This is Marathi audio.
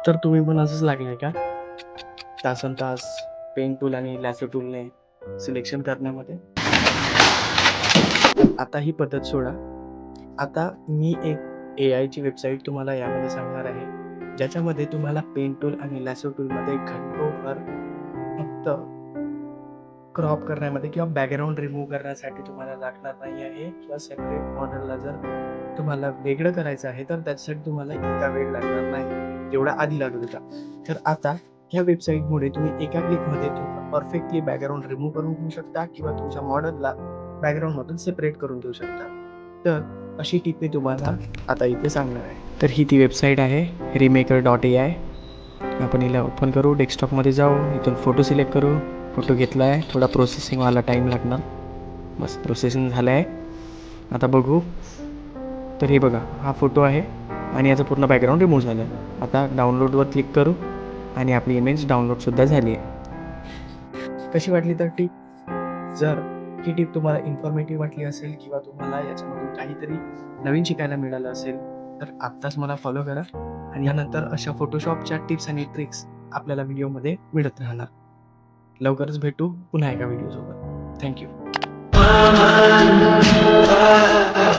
तर तुम्ही पण असंच लागलाय का तासनतास पेन टूल आणि लॅसो टूलने सिलेक्शन करण्यामध्ये? आता ही पद्धत सोडा. आता मी एक AI ची वेबसाईट तुम्हाला यामध्ये सांगणार आहे, ज्याच्यामध्ये तुम्हाला पेन टूल आणि लॅसो टूलमध्ये घंटोभर फक्त क्रॉप करण्यामध्ये किंवा बॅकग्राऊंड रिमूव्ह करण्यासाठी तुम्हाला लागणार नाही आहे किंवा सेपरेट मॉडेलला जर तुम्हाला वेगळं करायचं आहे, तर त्याच्यासाठी तुम्हाला इतका वेळ लागणार नाही, जेवढा आधी लागत होता. तर आता ह्या वेबसाईटमुळे तुम्ही एका क्लिकमध्ये तुमचा परफेक्टली बॅकग्राऊंड रिमूव्ह करून घेऊ शकता किंवा तुमच्या मॉडेलला बॅकग्राऊंडमधून सेपरेट करून देऊ शकता. तर अशी टिप मी तुम्हाला आता इथे सांगणार आहे. तर ही ती वेबसाईट आहे Remaker.ai. आपण हिला ओपन करू, डेस्कटॉपमध्ये जाऊ, इथून फोटो सिलेक्ट करू. फोटो घेतला आहे, थोडा प्रोसेसिंगवाला टाईम लागणार. बस प्रोसेसिंग झालं आहे. आता बघू. तर हे बघा, हा फोटो आहे आणि याचं पूर्ण बॅकग्राऊंड रिमूव्ह झालं आहे. आता डाउनलोडवर क्लिक करू आणि आपली इमेज डाउनलोडसुद्धा झाली आहे. कशी वाटली तर टिप? जर ही टिप तुम्हाला इन्फॉर्मेटिव्ह वाटली असेल किंवा तुम्हाला याच्यामधून काहीतरी नवीन शिकायला मिळालं असेल, तर आत्ताच मला फॉलो करा आणि यानंतर अशा फोटोशॉपच्या टिप्स आणि ट्रिक्स आपल्याला व्हिडिओमध्ये मिळत राहणार. लवकरच भेटू पुन्हा एका व्हिडिओसोबत. Thank you.